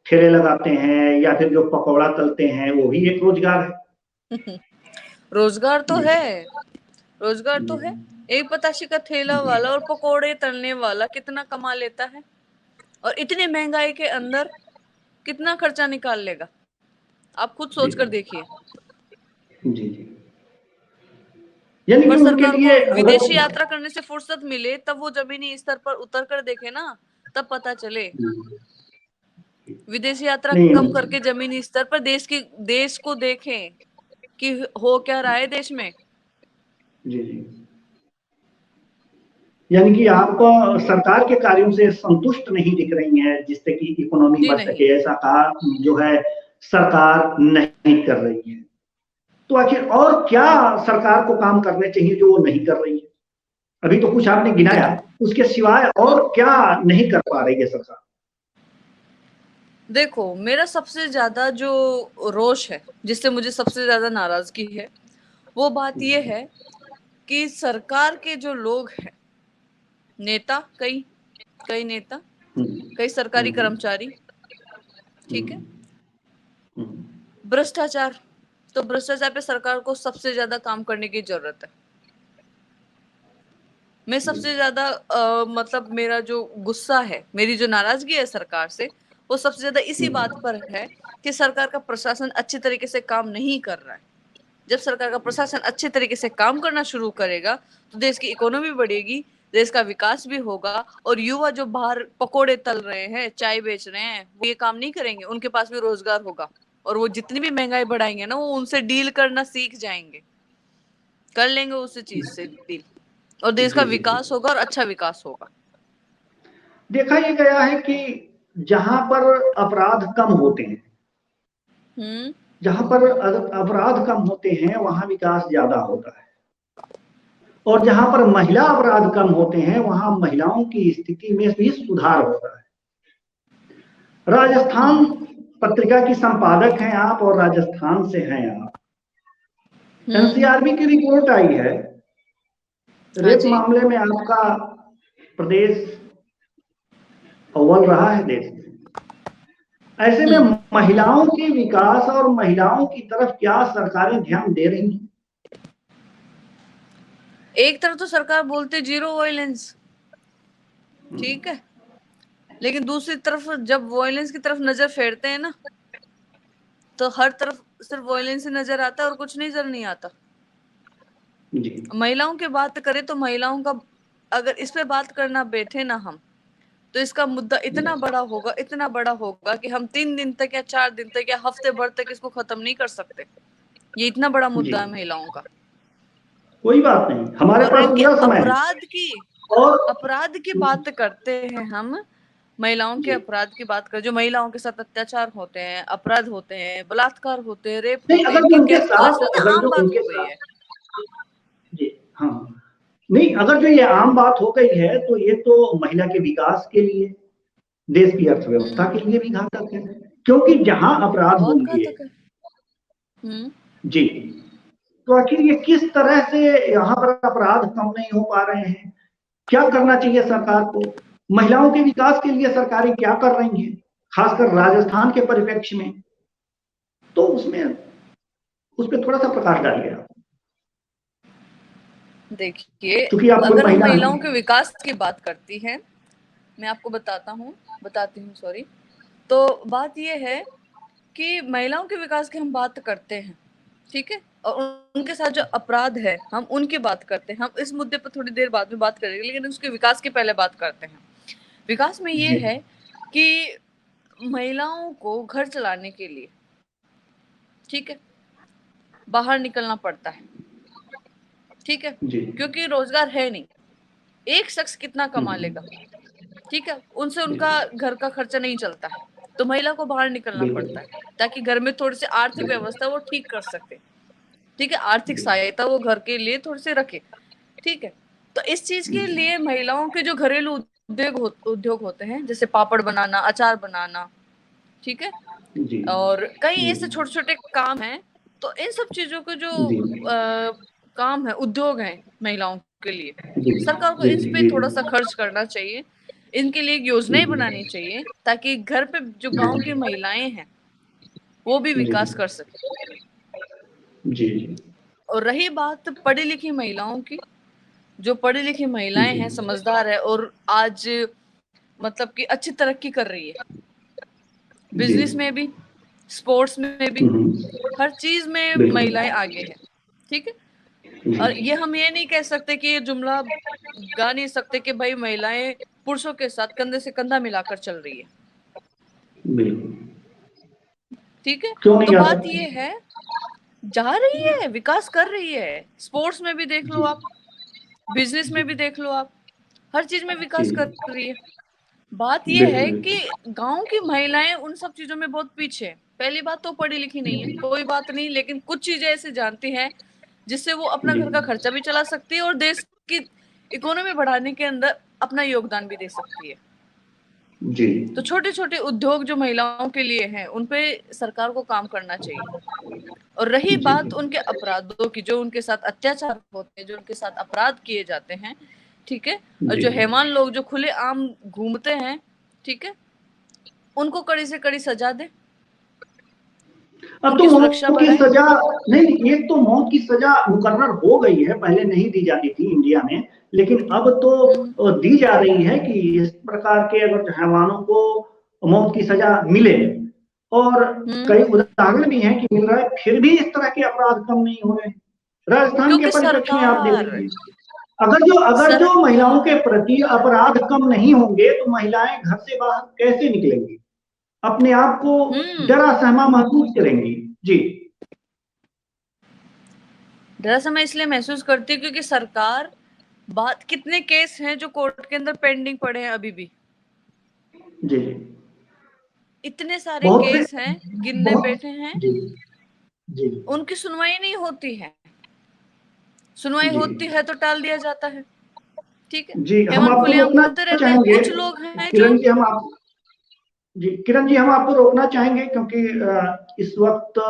ठेले लगाते हैं या फिर जो पकौड़ा तलते हैं वो भी एक रोजगार है। रोजगार तो जी है, रोजगार तो जी है। एक पताशे का ठेला जी वाला और पकोड़े तलने वाला कितना कमा लेता है, और इतनी महंगाई के अंदर कितना खर्चा निकाल लेगा, आप खुद सोच कर बिल्कुल। देखिए। जी जी यानी कि पर उनके सरकार को लिए अगर विदेशी यात्रा करने से फुर्सत मिले, तब वो जमीनी स्तर पर उतर कर देखे ना, तब पता चले। विदेशी यात्रा नहीं कम करके जमीनी स्तर पर देश को देखें कि हो क्या रहा है देश में। जी जी यानी कि आप सरकार के कार्यों से संतुष्ट नहीं दिख रही हैं जिससे कि इकोनॉमी जी बढ़ नहीं। सके, ऐसा काम जो है सरकार नहीं कर रही है। तो आखिर और क्या सरकार को काम करने चाहिए जो वो नहीं कर रही है? अभी तो कुछ आपने गिनाया, देखो। उसके सिवाय और क्या नहीं कर पा रही है सरकार? देखो, मेरा सबसे ज्यादा जो रोष है, जिससे मुझे सबसे ज्यादा नाराजगी है, वो बात ये है कि सरकार के जो लोग हैं, नेता, कई कई नेता, हम्म, कई सरकारी हम्म, कर्मचारी, ठीक है, हम्म, हम्म, भ्रष्टाचार। तो भ्रष्टाचार पे सरकार को सबसे ज्यादा काम करने की जरूरत है। मैं सबसे ज्यादा मतलब मेरा जो गुस्सा है, मेरी जो नाराजगी है सरकार से, वो सबसे ज्यादा इसी बात पर है कि सरकार का प्रशासन अच्छी तरीके से काम नहीं कर रहा है। जब सरकार का प्रशासन अच्छे तरीके से काम करना शुरू करेगा, तो देश की इकोनॉमी बढ़ेगी, देश का विकास भी होगा, और युवा जो बाहर पकोड़े तल रहे हैं, चाय बेच रहे हैं, वो ये काम नहीं करेंगे, उनके पास भी रोजगार होगा, और वो जितनी भी महंगाई बढ़ाएंगे ना, वो उनसे डील करना सीख जाएंगे, कर लेंगे उस चीज से डील, और देश का जी जी जी विकास होगा और अच्छा विकास होगा। देखा ये गया है कि जहां पर अपराध कम होते हैं, हम्म जहां पर अपराध कम होते हैं वहां विकास ज्यादा होता है, और जहां पर महिला अपराध कम होते हैं वहां महिलाओं की स्थिति में भी सुधार होता है। राजस्थान हम्म पत्रिका की संपादक हैं आप और राजस्थान से हैं आप। हम्म। एनसीआरबी की रिपोर्ट आई है, हाँ रेप जी। मामले में आपका प्रदेश अव्वल रहा है देश में। ऐसे में हम्म। महिलाओं के विकास और महिलाओं की तरफ क्या सरकारें ध्यान दे रही हैं? एक तरफ तो सरकार बोलते जीरो वायलेंस, ठीक है, लेकिन दूसरी तरफ जब वायलेंस की तरफ नजर फेरते हैं ना, तो हर तरफ सिर्फ वायलेंस ही नजर आता है और कुछ नजर नहीं आता। जी महिलाओं की बात करें तो महिलाओं का, अगर इस पे बात करना बैठे ना हम, तो इसका मुद्दा इतना बड़ा होगा, इतना बड़ा होगा कि हम 3 दिन तक या 4 दिन तक या हफ्ते भर तक इसको खत्म नहीं कर सकते। ये इतना बड़ा जी मुद्दा है महिलाओं का। कोई बात नहीं, हमारे और पास रही कि पूरा समय है। अपराध की, और अपराध की बात करते हैं हम, महिलाओं के अपराध की बात करें, जो महिलाओं के साथ अत्याचार होते हैं, अपराध होते हैं, बलात्कार होते हैं, रेप नहीं, होते हैं, अगर इनके जो उनके केस तो आज साथ ज्यादा अगर आम जो बात उनके हो गई साथ है। जी हाँ, नहीं, अगर जो ये आम बात हो गई है तो ये तो महिला के विकास के लिए, देश की अर्थव्यवस्था के लिए भी घातक है, क्योंकि जहां अपराध बहुत होंगे घातक है। जी, तो आखिर ये किस तरह से यहाँ पर अपराध कम नहीं हो पा रहे हैं? क्या करना चाहिए सरकार को? महिलाओं के विकास के लिए सरकारें क्या कर रही हैं, खासकर राजस्थान के परिप्रेक्ष्य में? तो उसमें उस पर थोड़ा सा प्रकाश डालिए आप। देखिए, क्योंकि आप खुद अगर हम महिला महिलाओं हैं। के विकास की बात करती हैं, मैं आपको बताती हूँ सॉरी। तो बात ये है कि महिलाओं के विकास की हम बात करते हैं, ठीक है, और उनके साथ जो अपराध है हम उनकी बात करते हैं। हम इस मुद्दे पर थोड़ी देर बाद में बात करेंगे, लेकिन उसके विकास की पहले बात करते हैं। विकास में ये है कि महिलाओं को घर चलाने के लिए, ठीक है, बाहर निकलना पड़ता है, ठीक है, क्योंकि रोजगार है नहीं। एक शख्स कितना कमा लेगा, ठीक है, उनसे उनका घर का खर्चा नहीं चलता है, तो महिला को बाहर निकलना पड़ता है ताकि घर में थोड़ी सी आर्थिक व्यवस्था वो ठीक कर सके, ठीक है, आर्थिक सहायता वो घर के लिए थोड़ी सी रखे, ठीक है। तो इस चीज के लिए महिलाओं के जो घरेलू उद्योग होते हैं, जैसे पापड़ बनाना, अचार बनाना, ठीक है, और कई ऐसे छोटे छोटे काम हैं, तो इन सब चीजों के जो काम है, उद्योग है महिलाओं के लिए, सरकार को इन पे थोड़ा सा खर्च करना चाहिए, इनके लिए योजनाएं बनानी चाहिए, ताकि घर पे जो गांव की महिलाएं हैं वो भी विकास कर सके। जी। और रही बात पढ़ी लिखी महिलाओं की, जो पढ़ी लिखी महिलाएं हैं, समझदार है, और आज मतलब कि अच्छी तरक्की कर रही है, बिजनेस में भी, स्पोर्ट्स में भी, हर चीज में महिलाएं आगे है, ठीक है। और ये हम ये नहीं कह सकते कि ये जुमला गा नहीं सकते कि भाई महिलाएं पुरुषों के साथ कंधे से कंधा मिलाकर चल रही है, ठीक है। क्यों नहीं तो जा बात सकते? ये है, जा रही है, विकास कर रही है, स्पोर्ट्स में भी देख लो आप, बिजनेस में भी देख लो आप, हर चीज में विकास कर रही है। बात यह है कि गांव की महिलाएं उन सब चीजों में बहुत पीछे है। पहली बात तो पढ़ी लिखी नहीं है, कोई बात नहीं, लेकिन कुछ चीजें ऐसे जानती हैं जिससे वो अपना घर का खर्चा भी चला सकती है और देश की इकोनॉमी बढ़ाने के अंदर अपना योगदान भी दे सकती है। जी। तो छोटे छोटे उद्योग जो महिलाओं के लिए हैं, उन पे सरकार को काम करना चाहिए। और रही बात उनके अपराधों की, जो उनके साथ अत्याचार होते हैं, जो उनके साथ अपराध किए जाते हैं, ठीक है, और जो हैवान लोग जो खुले आम घूमते हैं, ठीक है, उनको कड़ी से कड़ी सजा दे, अब तो उनकी सुरक्षा मौत की बढ़ाए। सजा नहीं, एक तो मौत की सजा मुकर्रर हो गई है, पहले नहीं दी जाती थी इंडिया में, लेकिन अब तो दी जा रही है कि इस प्रकार के अगर हैवानों को मौत की सजा मिले, और कई उदाहरण भी हैं कि मिल रहा है, फिर भी इस तरह के अपराध कम नहीं हो रहे। राजस्थान के क्योंकि परिप्रेक्ष्य में आप सरकार देखिए, अगर जो महिलाओं के सरकार प्रति अपराध कम नहीं होंगे तो महिलाएं घर से बाहर कैसे निकलेंगी, अपने आप को डरा सहमा महसूस करेंगी। जी, डरा सहमा इसलिए महसूस करती है क्योंकि सरकार, बात कितने केस हैं जो कोर्ट के अंदर पेंडिंग पड़े हैं अभी भी, जी, इतने सारे बहुत से, केस हैं, गिनने बहुत, बैठे हैं, जी, जी, उनकी सुनवाई नहीं होती है, सुनवाई जी, होती है तो टाल दिया जाता है, ठीक है, जी, हम हेमंत आपको खुलेआम रोकना घूमते रहते हैं। चाहेंगे कुछ लोग हैं जो किरण जी, किरण जी, हम आपको रोकना चाहेंगे क्योंकि इस वक्त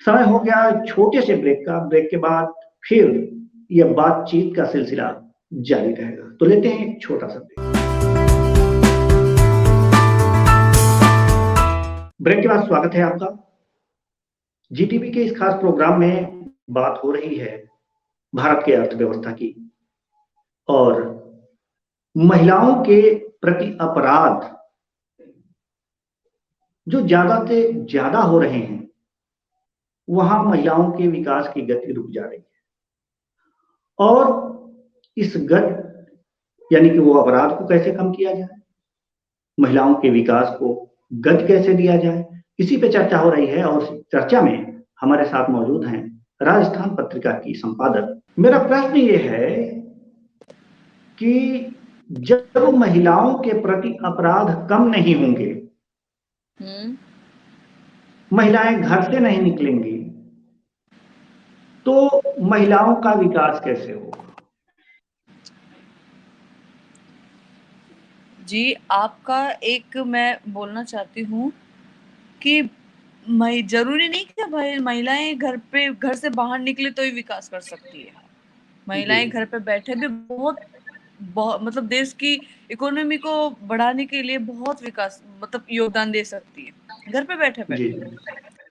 समय हो गया छोटे से ब्रेक का। ब्रेक के बाद फिर यह बातचीत का सिलसिला जारी रहेगा, तो लेते हैं एक छोटा सा ब्रेक। ब्रेक के बाद स्वागत है आपका। जीटीवी के इस खास प्रोग्राम में बात हो रही है भारत के अर्थव्यवस्था की, और महिलाओं के प्रति अपराध जो ज्यादा से ज्यादा हो रहे हैं, वहां महिलाओं के विकास की गति रुक जा रही है, और इस गति यानी कि वो अपराध को कैसे कम किया जाए, महिलाओं के विकास को गति कैसे दिया जाए, इसी पे चर्चा हो रही है। और चर्चा में हमारे साथ मौजूद हैं राजस्थान पत्रिका की संपादक। मेरा प्रश्न ये है कि जब महिलाओं के प्रति अपराध कम नहीं होंगे, महिलाएं घर से नहीं निकलेंगी, तो महिलाओं का विकास कैसे होगा? जी, आपका एक मैं बोलना चाहती हूँ कि जरूरी नहीं कि भाई महिलाएं घर से बाहर निकले तो ही विकास कर सकती है। महिलाएं घर पे बैठे भी बहुत मतलब देश की इकोनॉमी को बढ़ाने के लिए बहुत विकास मतलब योगदान दे सकती है घर पे बैठे बैठे।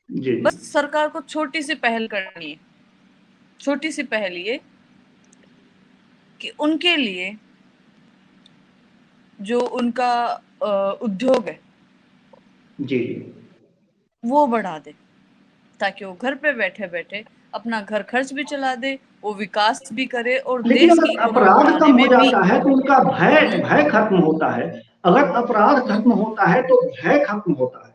जी। बस सरकार को छोटी सी पहल करनी है। छोटी सी पहल ये कि उनके लिए जो उनका उद्योग है जी, वो बढ़ा दे, ताकि वो घर पे बैठे बैठे अपना घर खर्च भी चला दे, वो विकास भी करे और लेकिन देश की अगर इकोनॉमी अपराध बढ़ाने कम हो में भी। जाता है तो उनका भय खत्म होता है। अगर अपराध खत्म होता है तो भय खत्म होता है।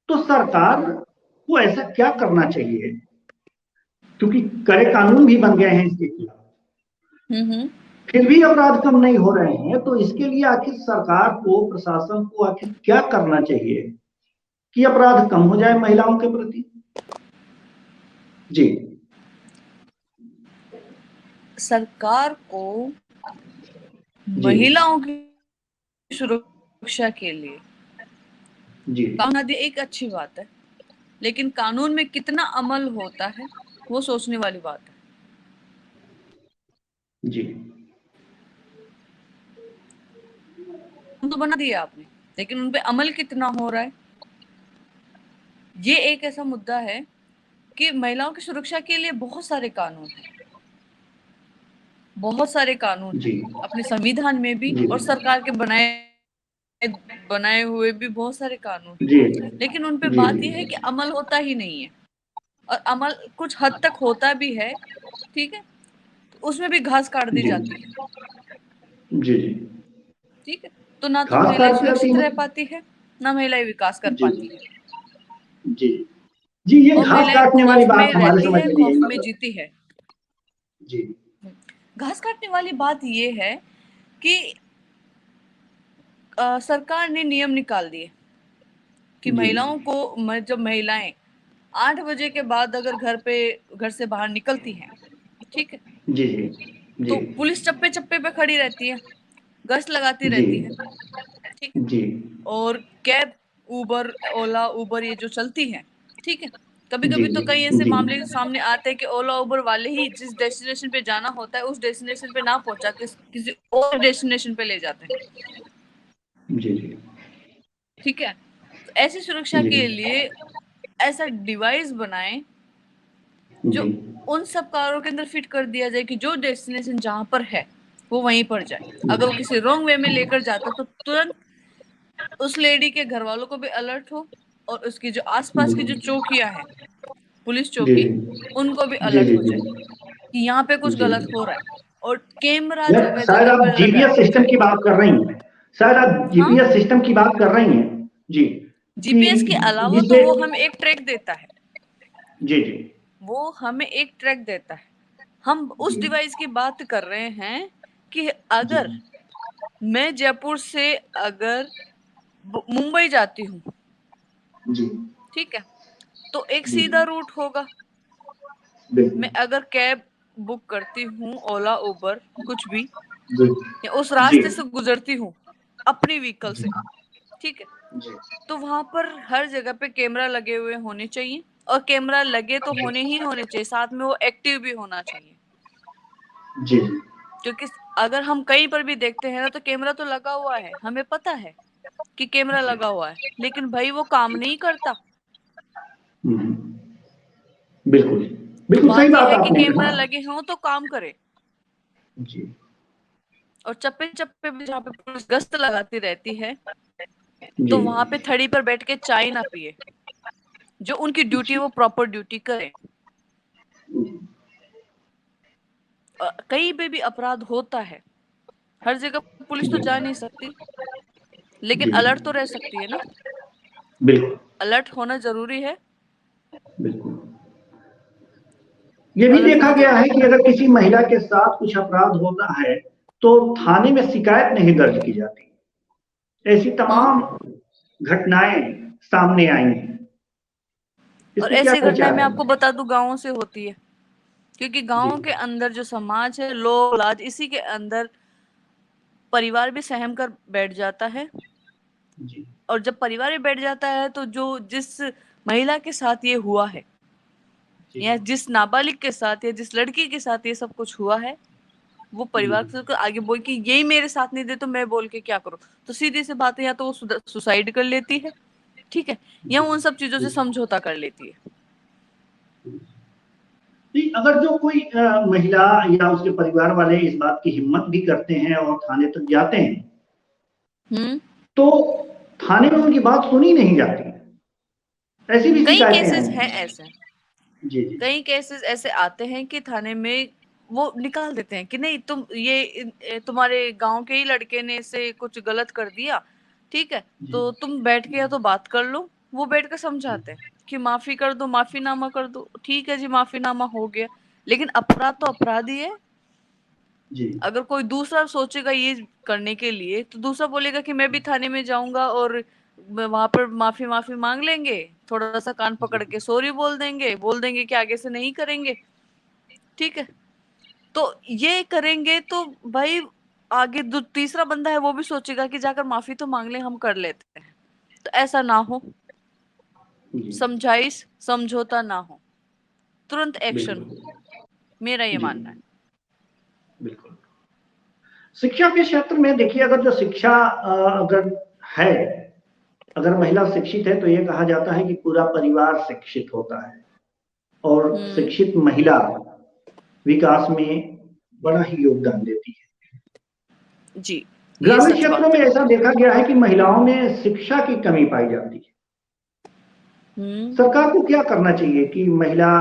तो सरकार को ऐसा क्या करना चाहिए, क्योंकि कड़े कानून भी बन गए हैं इसके खिलाफ, फिर भी अपराध कम नहीं हो रहे हैं, तो इसके लिए आखिर सरकार को, प्रशासन को आखिर क्या करना चाहिए कि अपराध कम हो जाए महिलाओं के प्रति? जी, सरकार को महिलाओं की सुरक्षा के लिए जी, कानून एक अच्छी बात है, लेकिन कानून में कितना अमल होता है वो सोचने वाली बात है। जी, तो बना दिया आपने, लेकिन उन पे अमल कितना हो रहा है, ये एक ऐसा मुद्दा है कि महिलाओं की सुरक्षा के लिए बहुत सारे कानून हैं, बहुत सारे कानून जी, हैं अपने संविधान में भी, जी, और सरकार के बनाए हुए भी बहुत सारे कानून जी, हैं, लेकिन उन पे जी, बात यह है कि अमल होता ही नहीं है, और अमल कुछ हद तक होता भी है, ठीक है, तो उसमें भी घास काट दी जी, जाती है, जी, ठीक है, तो ना तो घास महिलाएं काट जाती सुरक्षित रह है। पाती है, ना महिलाएं विकास कर जी, पाती है, जी, जी, ये और घास महिलाएं काटने वाली खौफ बात में हमारे रहती समझ है, में नहीं आई, खौफ में मतलब। जीती है। जी, घास काटने वाली बात ये है कि सरकार ने नियम निकाल दिए कि जी, महिलाओं को, जब महिलाएं 8 बजे के बाद अगर घर से बाहर निकलती हैं, ठीक है, जी, जी, तो पुलिस चप्पे चप्पे पे खड़ी रहती है, गश्त लगाती जी, रहती है, ठीक है, जी, और कैब, उबर, ओला, उबर ये जो चलती है, ठीक है, कभी जी, कभी तो कई ऐसे जी, मामले सामने आते हैं कि ओला उबर वाले ही जिस डेस्टिनेशन पे जाना होता है उस डेस्टिनेशन पे ना पहुंचा के किसी और डेस्टिनेशन पे ले जाते हैं, जी, जी, ठीक है। तो ऐसी सुरक्षा के लिए ऐसा डिवाइस बनाएं जो जी, उन सब कारों के अंदर फिट कर दिया जाए कि जो डेस्टिनेशन जहां पर है वो वहीं पर जाए। अगर वो किसी रॉन्ग वे में लेकर जाता तो तुरंत उस लेडी के घर वालों को भी अलर्ट हो, और उसकी जो आसपास की जो चौकियां हैं, पुलिस जी, चौकी, उनको भी जी, अलर्ट जी, हो जाए कि यहाँ पे कुछ जी, गलत हो रहा है, और कैमरा जगह शायद जगह आप पर जीपीएस लगाया सिस्टम जाए। की बात कर रही हैं। शायद आप हाँ, जीपीएस सिस्टम की बात कर रही हैं। जी, कि जीपीएस के अलावा तो जिससे, वो हमें एक ट्रैक देता है, जी, जी, वो हमें एक ट्रैक देता है। हम उस जी, डिवाइस की बात कर रहे हैं कि जी, अगर मैं जयपुर से अगर मुंबई जाती हूँ, जी, ठीक है, तो एक जी, सीधा रूट होगा। बिल्कुल, मैं अगर कैब बुक करती हूँ, ओला उबर कुछ भी, जी, या उस जी, रास्ते से गुजरती हूँ अपनी व्हीकल से, ठीक है, जी, तो वहां पर हर जगह पे कैमरा लगे हुए होने चाहिए, और कैमरा लगे तो जी, होने ही होने चाहिए, साथ में वो एक्टिव भी होना चाहिए, जी, क्योंकि अगर हम कहीं पर भी देखते हैं ना तो कैमरा तो लगा हुआ है, हमें पता है कि कैमरा जी, लगा हुआ है, लेकिन भाई वो काम नहीं करता। हम्म, बिल्कुल, तो बिल्कुल सही बात यह बात है कि आपने कैमरा कहा। लगे हों तो काम करे, जी, और चप्पे चप्पे पे जहाँ पे पुलिस गश्त लगाती रहती है, जी, तो वहां पे थड़ी पर बैठ के चाय ना पिए, जो उनकी ड्यूटी है जी, वो प्रॉपर ड्यूटी करे। कहीं पे भी अपराध होता है, हर जगह पुलिस तो जी, जा नहीं सकती, लेकिन जी, अलर्ट तो रह सकती है ना, बिल्कुल, अलर्ट होना जरूरी है, बिल्कुल। ये भी अलर्ट देखा होना गया है जरूरी कि है। अगर किसी महिला के साथ कुछ अपराध होता है तो थाने में शिकायत नहीं दर्ज की जाती। ऐसी तमाम घटनाएं सामने आई हैं। और इस ऐसी क्या घटनाएं विचार मैं है? आपको बता दूं गांवों से होती है, क्योंकि जी गांवों के अंदर जो समाज है, लोग लाज, इसी के अंदर परिवार भी सहम कर बैठ जाता है। जी और जब परिवार में बैठ जाता है तो जो जिस महिला के साथ ये हुआ है, जी या जिस नाबालिग के साथ या जिस लड़की के साथ ये सब कुछ हुआ है, वो परिवार को आगे बोल के यही मेरे साथ नहीं दे तो मैं बोल के क्या करूं, तो सीधी सी बात है, या तो वो सुसाइड कर लेती है, ठीक है, या जी उन सब चीजों से जी। समझौता कर लेती है। नहीं, अगर जो कोई महिला या उसके परिवार वाले इस बात की हिम्मत भी करते हैं और थाने तक जाते हैं, तो थाने में उनकी बात सुनी नहीं जाती। ऐसी भी कई शिकायतें आई केसेस हैं हैं। ऐसे, जी जी कई केसेस ऐसे आते हैं कि थाने में वो निकाल देते हैं कि नहीं, तुम ये तुम्हारे गांव के ही लड़के ने इसे कुछ गलत कर दिया, ठीक है, जी तो तुम बैठ के या तो बात कर लो। वो बैठ कर समझाते हैं कि माफी कर दो, माफीनामा कर दो, ठीक है जी, माफीनामा हो गया, लेकिन अपराध तो अपराध ही है। जी अगर कोई दूसरा सोचेगा ये करने के लिए, तो दूसरा बोलेगा कि मैं भी थाने में जाऊंगा और वहां पर माफी माफी मांग लेंगे, थोड़ा सा कान जी पकड़ के सॉरी बोल देंगे कि आगे से नहीं करेंगे, ठीक है। तो ये करेंगे तो भाई आगे जो तीसरा बंदा है वो भी सोचेगा कि जाकर माफी तो मांग ले, हम कर लेते हैं। तो ऐसा ना हो, जी समझाइश समझौता ना हो, तुरंत एक्शन हो, बिल्कुल। मेरा ये जी मानना है। बिल्कुल। शिक्षा के क्षेत्र में देखिए, अगर जो शिक्षा अगर है, अगर महिला शिक्षित है तो ये कहा जाता है कि पूरा परिवार शिक्षित होता है, और शिक्षित महिला विकास में बड़ा ही योगदान देती है। जी, ये ग्रामीण सच क्षेत्रों बात में है। ऐसा देखा गया है कि महिलाओं में शिक्षा की कमी पाई जाती है। सरकार को क्या करना चाहिए कि महिला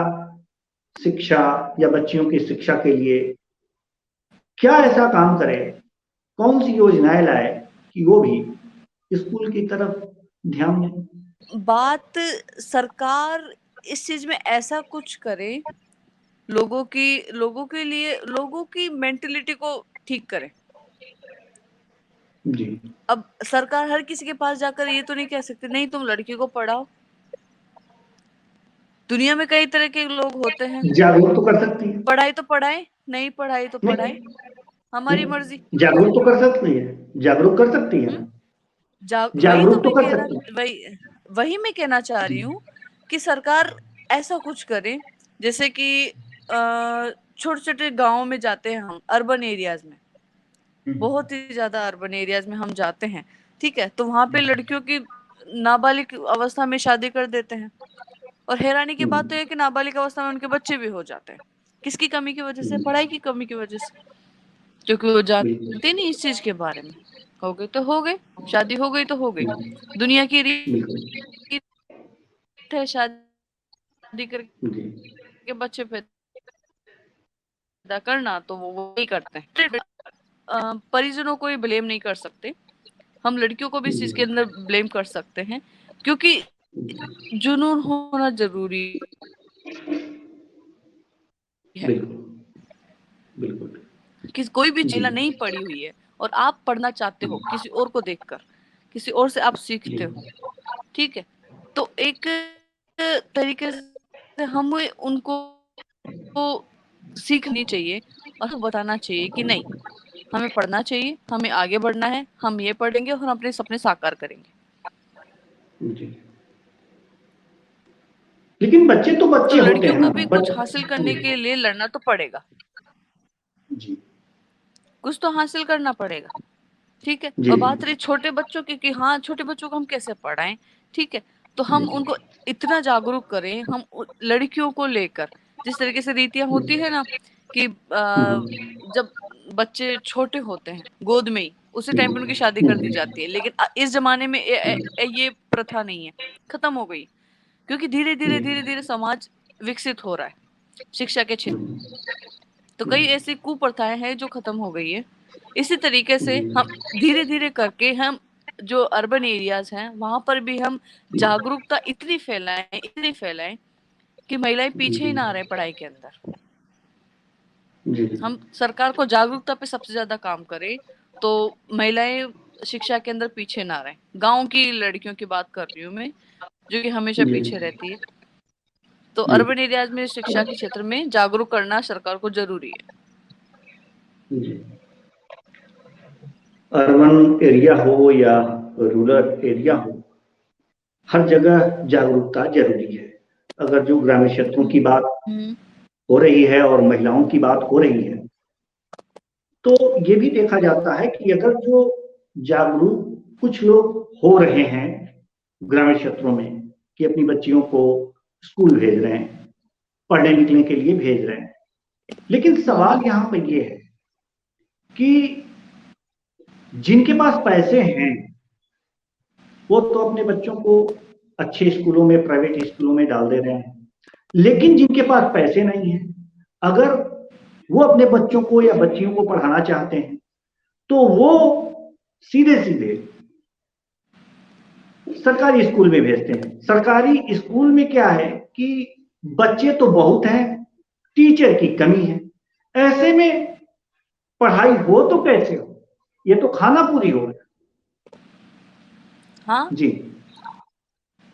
शिक्षा या बच्चियों की शिक्षा के लिए क्या ऐसा काम करे, कौन सी योजनाएं लाए कि वो भी स्कूल की तरफ ध्यान दें? बात सरकार इस चीज में ऐसा कुछ करे, लोगों के लिए लोगों की मेंटेलिटी को ठीक करे। जी अब सरकार हर किसी के पास जाकर ये तो नहीं कह सकती नहीं तुम लड़की को पढ़ाओ। दुनिया में कई तरह के लोग होते हैं, जागरूक तो कर सकती है। पढ़ाई तो पढ़ाए, नहीं पढ़ाई तो नहीं पढ़ाए, हमारी मर्जी। नहीं, जागरूक तो कर सकती है, जागरूक कर सकती है हम्म ना। वही तो जागरूक तो मैं कर कहना सकती है। वही वही मैं कहना चाह रही हूँ कि सरकार ऐसा कुछ करे, जैसे कि छोटे छोटे गांवों में जाते हैं हम, अर्बन एरियाज में, बहुत ही ज्यादा अर्बन एरियाज में हम जाते हैं, ठीक है, तो वहां पे लड़कियों की नाबालिग अवस्था में शादी कर देते हैं। और हैरानी की बात तो है कि नाबालिग अवस्था में उनके बच्चे भी हो जाते हैं। किसकी कमी की वजह से? पढ़ाई की कमी की वजह से, क्योंकि वो बिल्कुल जानते नहीं इस चीज के बारे में। हो गए तो हो गए, शादी हो गई तो हो गई, दुनिया की बिल्कुल। रीत है शादी करके जी बच्चे पैदा करना, तो वो वही करते हैं। परिजनों को ही ब्लेम नहीं कर सकते, हम लड़कियों को भी इस चीज के अंदर ब्लेम कर सकते हैं, क्योंकि जुनून होना जरूरी है। बिल्कुल बिल्कुल। कि कोई भी जी चीज नहीं पढ़ी हुई है और आप पढ़ना चाहते हो किसी और को देखकर, किसी और से आप जी सीखते हो, ठीक है, तो एक तरीके से हम उनको सीखनी चाहिए और बताना चाहिए कि नहीं, हमें पढ़ना चाहिए, हमें आगे बढ़ना है, हम ये पढ़ेंगे और हम अपने सपने साकार करेंगे। जी। लेकिन बच्चे तो तो बच्चे होते लड़कियों हैं को ना। भी कुछ हासिल करने के लिए लड़ना तो पड़ेगा, जी कुछ तो हासिल करना पड़ेगा, ठीक है। जी और जी बात रही छोटे बच्चों की कि हाँ छोटे बच्चों को हम कैसे पढ़ाएं, ठीक है, तो जी हम उनको इतना जागरूक करें, हम लड़कियों को लेकर जिस तरीके से रीतियां होती है ना कि जब बच्चे छोटे होते हैं गोद में ही उसी टाइम पे उनकी शादी कर दी जाती है, लेकिन इस जमाने में ये प्रथा नहीं है, खत्म हो गई, क्योंकि धीरे धीरे समाज विकसित हो रहा है शिक्षा के क्षेत्र। तो कई ऐसी कुप्रथाएं हैं जो खत्म हो गई है। इसी तरीके से हम धीरे धीरे करके हम जो अर्बन एरियाज हैं वहां पर भी हम जागरूकता इतनी फैलाएं कि महिलाएं पीछे ही ना आ रहे पढ़ाई के अंदर। जी हम सरकार को जागरूकता पे सबसे ज्यादा काम करें तो महिलाएं शिक्षा के अंदर पीछे ना रहें। गांव की लड़कियों की बात कर रही हूँ मैं, जो कि हमेशा जी पीछे रहती है। तो जी अर्बन एरियाज में शिक्षा के क्षेत्र में जागरूक करना सरकार को जरूरी है। जी। अर्बन एरिया हो या रूरल एरिया हो, हर जगह जागरूकता जरूरी है। अगर जो ग्रामीण क्षेत्रों की बात हो रही है और महिलाओं की बात हो रही है, तो ये भी देखा जाता है कि अगर जो जागरूक कुछ लोग हो रहे हैं ग्रामीण क्षेत्रों में कि अपनी बच्चियों को स्कूल भेज रहे हैं, पढ़ने लिखने के लिए भेज रहे हैं, लेकिन सवाल यहाँ पर ये है कि जिनके पास पैसे हैं वो तो अपने बच्चों को अच्छे स्कूलों में, प्राइवेट स्कूलों में डाल दे रहे हैं, लेकिन जिनके पास पैसे नहीं है, अगर वो अपने बच्चों को या बच्चियों को पढ़ाना चाहते हैं तो वो सीधे सीधे सरकारी स्कूल में भेजते हैं। सरकारी स्कूल में क्या है कि बच्चे तो बहुत हैं, टीचर की कमी है। ऐसे में पढ़ाई हो तो कैसे हो, ये तो खाना पूरी हो गया। हाँ जी।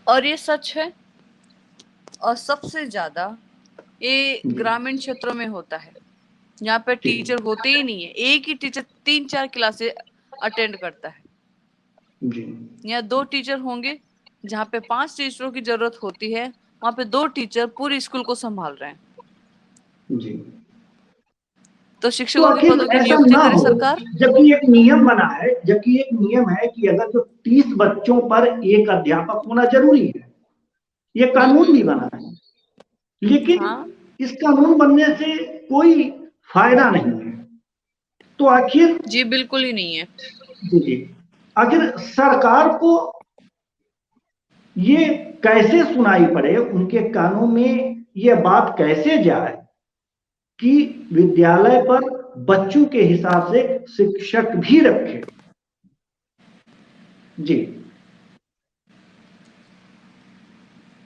और ये सच है, और सबसे ज्यादा ये ग्रामीण क्षेत्रों में होता है। यहाँ पे टीचर होते ही नहीं है, एक ही टीचर 3-4 क्लासे अटेंड करता है। जी। यहाँ 2 टीचर होंगे, जहाँ पे 5 टीचरों की जरूरत होती है, वहां पे 2 टीचर पूरी स्कूल को संभाल रहे हैं। जी। तो तो शिक्षकों के आखिर पदों की ऐसा नियुक्ति ना करे हो, सरकार। जबकि एक नियम बना है, जबकि एक नियम है कि अगर जो 30 बच्चों पर एक अध्यापक होना जरूरी है, ये कानून भी बना है, लेकिन हाँ इस कानून बनने से कोई फायदा नहीं है। तो आखिर जी बिल्कुल ही नहीं है। जी जी, आखिर सरकार को ये कैसे सुनाई पड़े, उनके कानों में ये बात कैसे जाए कि विद्यालय पर बच्चों के हिसाब से शिक्षक भी रखे। जी।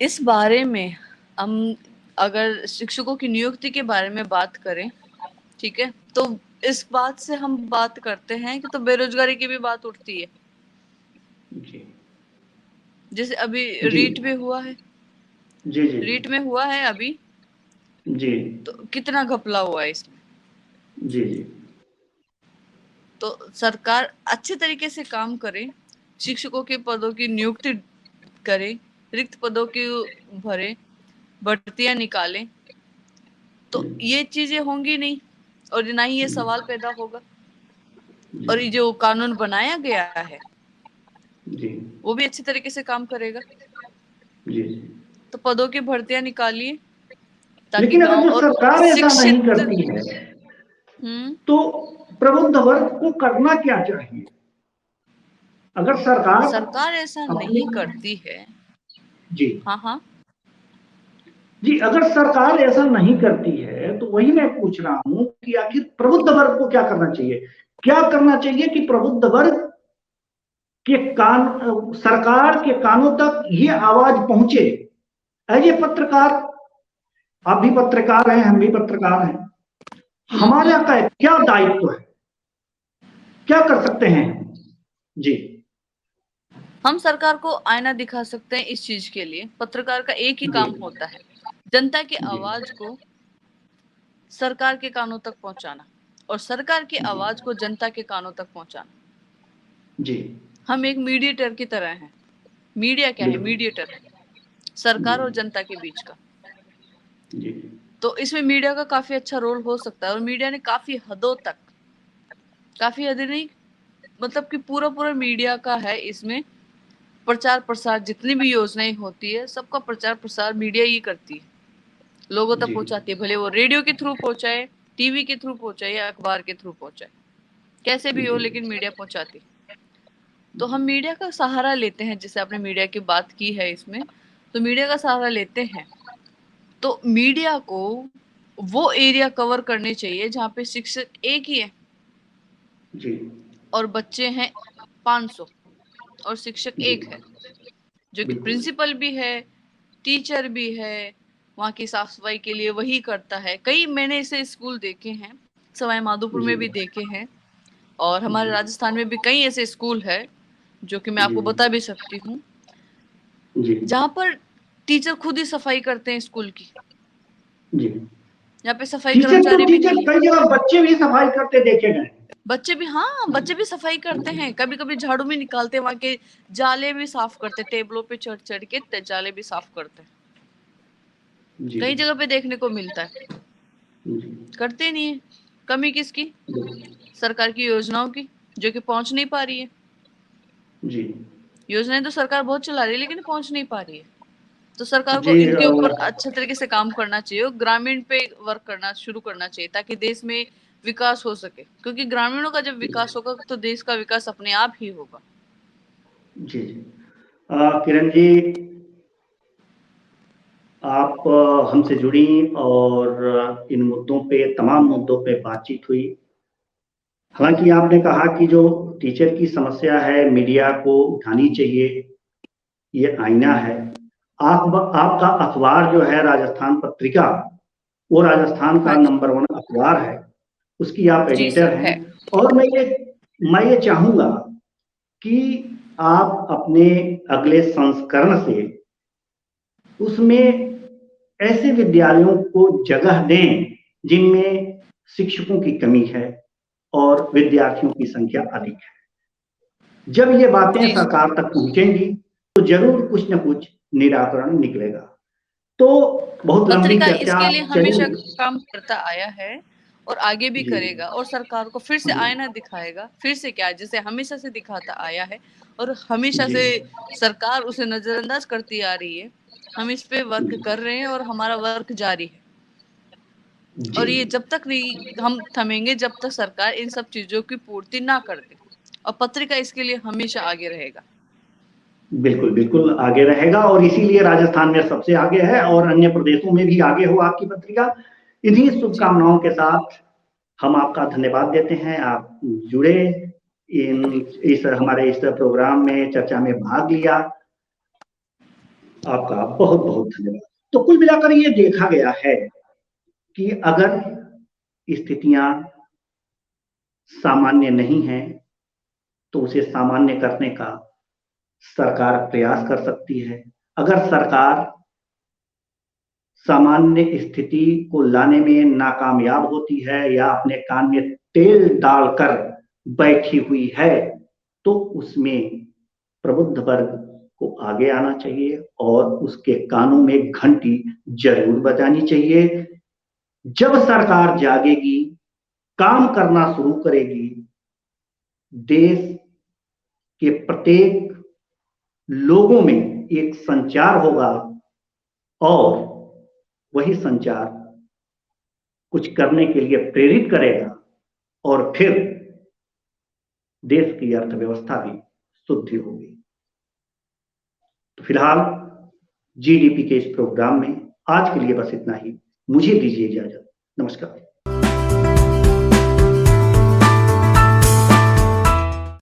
इस बारे में हम अगर शिक्षकों की नियुक्ति के बारे में बात करें, ठीक है, तो इस बात से हम बात करते हैं कि तो बेरोजगारी की भी बात उठती है। जी जैसे अभी जी रीट में हुआ है, जी जी रीट में हुआ है अभी, जी तो कितना घपला हुआ है इसमें। जी जी तो सरकार अच्छे तरीके से काम करे, शिक्षकों के पदों की नियुक्ति करे, रिक्त पदों की भरे, भर्तियां निकाले, तो ये चीजें होंगी नहीं और ना ही ये सवाल पैदा होगा। और ये जो कानून बनाया गया है जी वो भी अच्छी तरीके से काम करेगा। जी। तो पदों की भर्तियां निकालिए ताकि लेकिन अगर गांव जो और सरकार ऐसा नहीं शिक्षित। करती है तो प्रबुद्ध वर्ग को करना क्या चाहिए? अगर सरकार सरकार ऐसा अपने नहीं करती है। जी हाँ हाँ जी, अगर सरकार ऐसा नहीं करती है तो वही मैं पूछ रहा हूं कि आखिर प्रबुद्ध वर्ग को क्या करना चाहिए? क्या करना चाहिए कि प्रबुद्ध वर्ग के कान, सरकार के कानों तक ये आवाज पहुंचे। एज ए पत्रकार, आप भी पत्रकार हैं, हम भी पत्रकार हैं, हमारा का क्या दायित्व है, क्या कर सकते हैं? जी हम सरकार को आईना दिखा सकते हैं। इस चीज के लिए पत्रकार का एक ही जी काम होता है, जनता की जी आवाज को सरकार के कानों तक पहुंचाना और सरकार की जी आवाज को जनता के कानों तक पहुंचाना। जी हम एक मीडिएटर की तरह हैं। मीडिया क्या है? बिल्कुल। मीडिएटर है सरकार जी और जनता के बीच का। जी तो इसमें मीडिया का काफी अच्छा रोल हो सकता है और मीडिया ने काफी हदों तक, काफी हद नहीं, मतलब कि पूरा पूरा मीडिया का है इसमें। प्रचार प्रसार जितनी भी योजनाएं होती है सबका प्रचार प्रसार मीडिया ही करती है, लोगों तक जी पहुंचाती है, भले वो रेडियो के थ्रू पहुंचाए, टीवी के थ्रू पहुंचाए या अखबार के थ्रू पहुंचाए, कैसे भी हो जी लेकिन मीडिया पहुंचाती। तो हम मीडिया का सहारा लेते हैं, जैसे आपने मीडिया की बात की है इसमें, तो मीडिया का सहारा लेते हैं। तो मीडिया को वो एरिया कवर करने चाहिए जहाँ पे शिक्षक एक ही है जी और बच्चे हैं 500 और शिक्षक जी एक है, जो कि बिल्कुल। प्रिंसिपल भी है, टीचर भी है, वहाँ की साफ सफाई के लिए वही करता है। कई मैंने ऐसे स्कूल देखे हैं, सवाई माधोपुर में भी देखे हैं, और हमारे राजस्थान में भी कई ऐसे स्कूल है जो कि मैं आपको बता भी सकती हूँ, जहाँ पर टीचर खुद ही सफाई करते हैं स्कूल की। यहाँ पे सफाई कर्मचारी भी नहीं है। कई जगह बच्चे भी सफाई करते देखे गए। बच्चे भी, हाँ, बच्चे भी सफाई करते हैं, कभी कभी झाड़ू भी निकालते हैं, वहाँ के जाले भी साफ करते, टेबलों पे चढ़ चढ़ के जाले भी साफ करते हैं। कई जगह पे देखने को मिलता है। करते नहीं है। कमी किसकी? सरकार की योजनाओं की, जो कि पहुंच नहीं पा रही है। योजनाएं तो सरकार बहुत चला रही है, लेकिन पहुंच नहीं पा रही है। तो सरकार को इनके ऊपर अच्छे तरीके से काम करना चाहिए, ग्रामीण पे वर्क करना शुरू करना चाहिए, ताकि देश में विकास हो सके। क्योंकि ग्रामीणों का जब विकास होगा तो देश का विकास अपने आप ही होगा। जी किरण जी, आप हमसे जुड़ी और इन मुद्दों पे, तमाम मुद्दों पे बातचीत हुई। हालांकि आपने कहा कि जो टीचर की समस्या है मीडिया को उठानी चाहिए, ये आईना है। आपका अखबार जो है राजस्थान पत्रिका, वो राजस्थान का नंबर 1 अखबार है, उसकी आप एडिटर हैं। और मैं ये चाहूंगा कि आप अपने अगले संस्करण से उसमें ऐसे विद्यालयों को जगह दें जिनमें शिक्षकों की कमी है और विद्यार्थियों की संख्या अधिक है। जब ये बातें सरकार तक पहुंचेंगी तो जरूर कुछ न कुछ निराकरण निकलेगा। तो बहुत लंबी चर्चा इसके लिए हमेशा काम करता आया है और आगे भी करेगा, और सरकार को फिर से आईना दिखाएगा। फिर से क्या, जैसे हमेशा से दिखाता आया है और हमेशा से सरकार उसे नजरअंदाज करती आ रही है। हम इस पे वर्क कर रहे हैं और हमारा वर्क जारी है। और ये जब तक नहीं हम थमेंगे, जब तक सरकार इन सब चीजों की पूर्ति ना कर दे। और पत्रिका इसके लिए हमेशा आगे रहेगा। बिल्कुल बिल्कुल आगे रहेगा, और इसीलिए राजस्थान में सबसे आगे है और अन्य प्रदेशों में भी आगे हो आपकी पत्रिका। इन्हीं शुभकामनाओं के साथ हम आपका धन्यवाद देते हैं। आप जुड़े, इस हमारे इस प्रोग्राम में, चर्चा में भाग लिया, आपका बहुत बहुत धन्यवाद। तो कुल मिलाकर ये देखा गया है कि अगर स्थितियां सामान्य नहीं है तो उसे सामान्य करने का सरकार प्रयास कर सकती है। अगर सरकार सामान्य स्थिति को लाने में नाकामयाब होती है या अपने कान में तेल डालकर बैठी हुई है तो उसमें प्रबुद्ध वर्ग को आगे आना चाहिए और उसके कानों में घंटी जरूर बजानी चाहिए। जब सरकार जागेगी, काम करना शुरू करेगी, देश के प्रत्येक लोगों में एक संचार होगा और वही संचार कुछ करने के लिए प्रेरित करेगा और फिर देश की अर्थव्यवस्था भी शुद्ध होगी। तो फिलहाल जीडीपी के इस प्रोग्राम में आज के लिए बस इतना ही। मुझे दीजिए इजाजत। नमस्कार।